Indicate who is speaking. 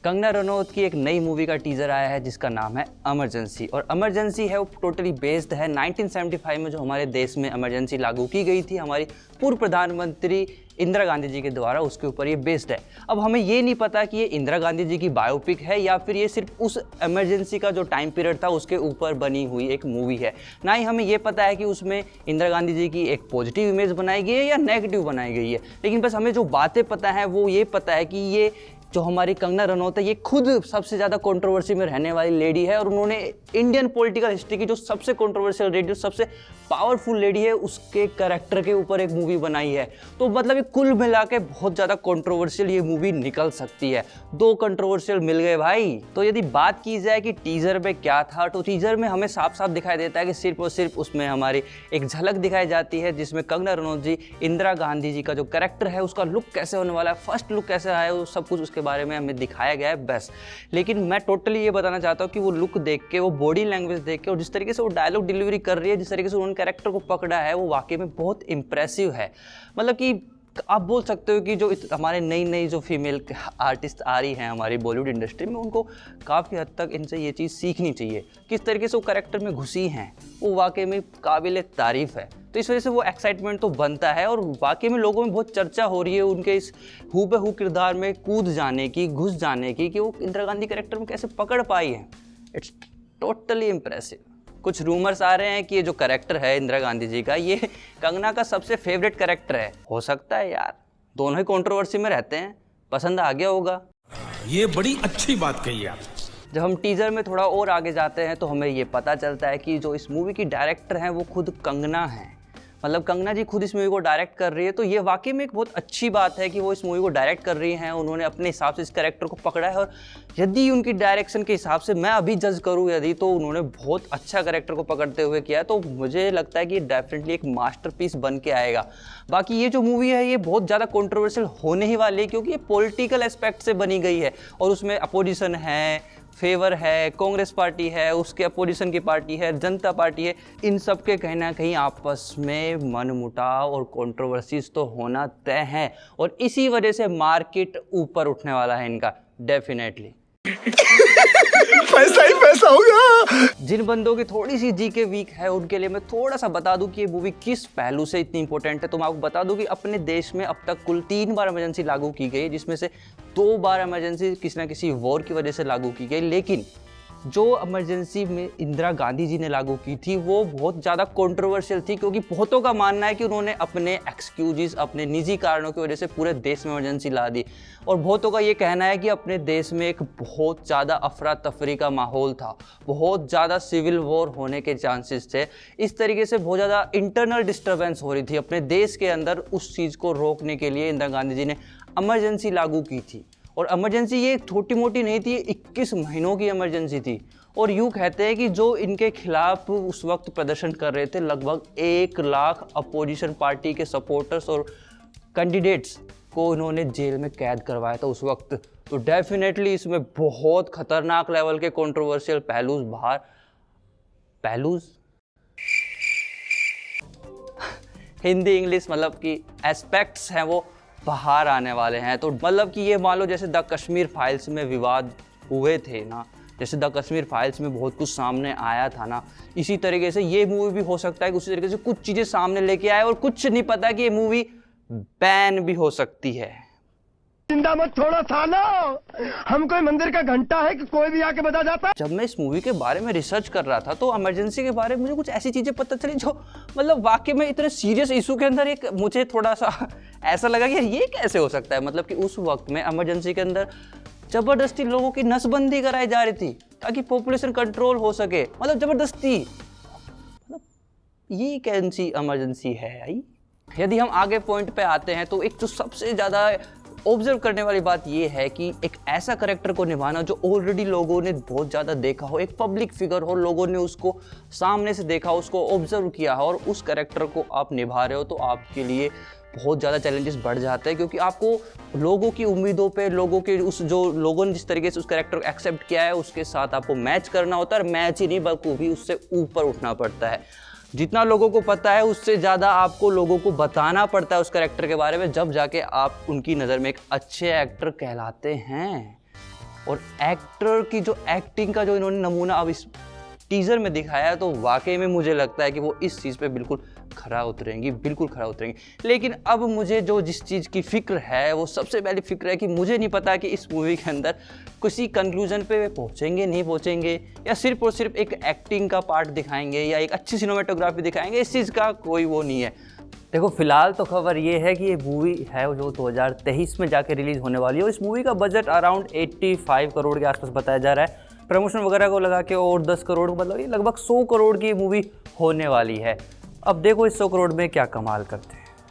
Speaker 1: कंगना रनौत की एक नई मूवी का टीजर आया है जिसका नाम है इमरजेंसी। और इमरजेंसी है वो टोटली बेस्ड है 1975 में जो हमारे देश में इमरजेंसी लागू की गई थी हमारी पूर्व प्रधानमंत्री इंदिरा गांधी जी के द्वारा, उसके ऊपर ये बेस्ड है। अब हमें ये नहीं पता कि ये इंदिरा गांधी जी की बायोपिक है या फिर ये सिर्फ उस इमरजेंसी का जो टाइम पीरियड था उसके ऊपर बनी हुई एक मूवी है। ना ही हमें ये पता है कि उसमें इंदिरा गांधी जी की एक पॉजिटिव इमेज बनाई गई है या नेगेटिव बनाई गई है। लेकिन बस हमें जो बातें पता है वो ये पता है कि ये जो हमारी कंगना रनौत है ये खुद सबसे ज़्यादा कंट्रोवर्सी में रहने वाली लेडी है और उन्होंने इंडियन पॉलिटिकल हिस्ट्री की जो सबसे कंट्रोवर्शियल लेडी, सबसे पावरफुल लेडी है, उसके कैरेक्टर के ऊपर एक मूवी बनाई है। तो मतलब ये कुल मिला के बहुत ज़्यादा कंट्रोवर्शियल ये मूवी निकल सकती है। दो कंट्रोवर्शियल मिल गए भाई। तो यदि बात की जाए कि टीज़र में क्या था, तो टीज़र में हमें साफ साफ दिखाई देता है कि सिर्फ और सिर्फ उसमें हमारी एक झलक दिखाई जाती है जिसमें कंगना रनौत जी इंदिरा गांधी जी का जो कैरेक्टर है उसका लुक कैसे होने वाला है, फर्स्ट लुक कैसे आया, वो सब कुछ उसके बारे में हमें दिखाया गया है बस। लेकिन मैं टोटली ये बताना चाहता हूँ कि वो लुक देख के, वो बॉडी लैंग्वेज देख के और जिस तरीके से वो डायलॉग डिलीवरी कर रही है, जिस तरीके से उन्होंने कैरेक्टर को पकड़ा है, वो वाकई में बहुत इंप्रेसिव है। मतलब कि आप बोल सकते हो कि जो हमारे नई नई जो फीमेल आर्टिस्ट आ रही हैं हमारी बॉलीवुड इंडस्ट्री में, उनको काफ़ी हद तक इनसे ये चीज़ सीखनी चाहिए। किस तरीके से वो कैरेक्टर में घुसी हैं वो वाकई में काबिल तारीफ़ है। तो इस वजह से वो एक्साइटमेंट तो बनता है और वाकई में लोगों में बहुत चर्चा हो रही है उनके इस हूबहू किरदार में कूद जाने की, घुस जाने की, कि वो इंदिरा गांधी कैरेक्टर में कैसे पकड़ पाई है। It's totally impressive. कुछ रूमर्स आ रहे हैं कि ये जो कैरेक्टर है इंदिरा गांधी जी का, ये कंगना का सबसे फेवरेट कैरेक्टर है। हो सकता है यार, दोनों ही कंट्रोवर्सी में रहते हैं, पसंद आ गया होगा।
Speaker 2: ये बड़ी अच्छी बात कही आप।
Speaker 1: जब हम टीज़र में थोड़ा और आगे जाते हैं तो हमें ये पता चलता है कि जो इस मूवी की डायरेक्टर हैं वो खुद कंगना हैं। मतलब कंगना जी खुद इस मूवी को डायरेक्ट कर रही है। तो ये वाकई में एक बहुत अच्छी बात है कि वो इस मूवी को डायरेक्ट कर रही हैं। उन्होंने अपने हिसाब से इस कैरेक्टर को पकड़ा है और यदि उनकी डायरेक्शन के हिसाब से मैं अभी जज करूँ यदि, तो उन्होंने बहुत अच्छा कैरेक्टर को पकड़ते हुए किया। तो मुझे लगता है कि ये डेफिनेटली एक मास्टरपीस बन के आएगा। बाकी ये जो मूवी है ये बहुत ज़्यादा कंट्रोवर्शियल होने ही वाली है क्योंकि ये पॉलिटिकल एस्पेक्ट से बनी गई है और उसमें अपोजिशन है, फेवर है, कांग्रेस पार्टी है, उसके अपोजिशन की पार्टी है, जनता पार्टी है। इन सब के कहीं ना कहीं आपस में मनमुटाव और कंट्रोवर्सीज तो होना तय है और इसी वजह से मार्केट ऊपर उठने वाला है इनका डेफिनेटली।
Speaker 2: पैसा ही पैसा होगा।
Speaker 1: जिन बंदों की थोड़ी सी जीके वीक है उनके लिए मैं थोड़ा सा बता दूं कि ये मूवी किस पहलू से इतनी इंपॉर्टेंट है। तो मैं आपको बता दूं कि अपने देश में अब तक कुल 3 बार इमरजेंसी लागू की गई, जिसमें से 2 बार इमरजेंसी किसी ना किसी वॉर की वजह से लागू की गई। लेकिन जो इमरजेंसी में इंदिरा गांधी जी ने लागू की थी वो बहुत ज़्यादा कंट्रोवर्शियल थी क्योंकि बहुतों का मानना है कि उन्होंने अपने एक्सक्यूजेस, अपने निजी कारणों की वजह से पूरे देश में इमरजेंसी ला दी। और बहुतों का ये कहना है कि अपने देश में एक बहुत ज़्यादा अफरा तफरी का माहौल था, बहुत ज़्यादा सिविल वॉर होने के चांसेस थे। इस तरीके से बहुत ज़्यादा इंटरनल डिस्टर्बेंस हो रही थी अपने देश के अंदर। उस चीज़ को रोकने के लिए इंदिरा गांधी जी ने इमरजेंसी लागू की थी। और इमरजेंसी ये छोटी मोटी नहीं थी, 21 महीनों की इमरजेंसी थी। और यूँ कहते हैं कि जो इनके खिलाफ उस वक्त प्रदर्शन कर रहे थे लगभग 1 लाख अपोजिशन पार्टी के सपोर्टर्स और कैंडिडेट्स को इन्होंने जेल में कैद करवाया था उस वक्त। तो डेफिनेटली इसमें बहुत खतरनाक लेवल के कंट्रोवर्शियल पहलूज हिंदी इंग्लिश मतलब कि एस्पेक्ट्स हैं वो बाहर आने वाले हैं। तो मतलब कि ये मान लो जैसे द कश्मीर फाइल्स में विवाद हुए थे ना, जैसे द कश्मीर फाइल्स में बहुत कुछ सामने आया था ना, इसी तरीके से ये मूवी भी हो सकता है कि उसी तरीके से कुछ चीज़ें सामने लेके आए और कुछ नहीं पता कि ये मूवी बैन भी हो सकती है।
Speaker 3: जिंदा मत छोड़ो सालो, हम कोई मंदिर का घंटा है कि कोई भी आके बजा जाता है।
Speaker 1: जब मैं इस मूवी के बारे में रिसर्च कर रहा था तो इमरजेंसी के बारे में मुझे कुछ ऐसी चीज़ें पता चली जो मतलब वाकई में इतने सीरियस इशू के अंदर एक मुझे थोड़ा सा ऐसा लगा कि ये कैसे हो सकता है। मतलब कि उस वक्त में इमरजेंसी के अंदर ज़बरदस्ती लोगों की नसबंदी कराई जा रही थी ताकि पॉपुलेशन कंट्रोल हो सके। मतलब ज़बरदस्ती, मतलब ये कौन सी इमरजेंसी है भाई। यदि हम आगे पॉइंट पे आते हैं तो एक जो सबसे ज़्यादा ऑब्जर्व करने वाली बात यह है कि एक ऐसा करेक्टर को निभाना जो ऑलरेडी लोगों ने बहुत ज़्यादा देखा हो, एक पब्लिक फिगर हो, लोगों ने उसको सामने से देखा, उसको ऑब्जर्व किया हो और उस करेक्टर को आप निभा रहे हो, तो आपके लिए बहुत ज़्यादा चैलेंजेस बढ़ जाते हैं क्योंकि आपको लोगों की उम्मीदों पे, लोगों के उस जो लोगों ने जिस तरीके से उस कैरेक्टर को एक्सेप्ट किया है उसके साथ आपको मैच करना होता है। और मैच ही नहीं बल्कि भी उससे ऊपर उठना पड़ता है। जितना लोगों को पता है उससे ज़्यादा आपको लोगों को बताना पड़ता है उस कैरेक्टर के बारे में, जब जाके आप उनकी नज़र में एक अच्छे एक्टर कहलाते हैं। और एक्टर की जो एक्टिंग का जो इन्होंने नमूना अब इस टीज़र में दिखाया है, तो वाकई में मुझे लगता है कि वो इस चीज़ पे बिल्कुल खरा उतरेंगी, बिल्कुल खरा उतरेंगी। लेकिन अब मुझे जिस चीज़ की फ़िक्र है, वो सबसे पहली फ़िक्र है कि मुझे नहीं पता कि इस मूवी के अंदर किसी कंक्लूजन पे वे पहुँचेंगे नहीं पहुँचेंगे, या सिर्फ और सिर्फ एक एक्टिंग का पार्ट दिखाएंगे या एक अच्छी सिनेमेटोग्राफी दिखाएंगे, इस चीज़ का कोई वो नहीं है। देखो फिलहाल तो खबर ये है कि ये मूवी है जो 2023 में जाके रिलीज़ होने वाली है और इस मूवी का बजट अराउंड 85 करोड़ के आसपास बताया जा रहा है। प्रमोशन वगैरह को लगा के और 10 करोड़, मतलब ये लगभग 100 करोड़ की मूवी होने वाली है। अब देखो इस 100 करोड़ में क्या कमाल करते हैं।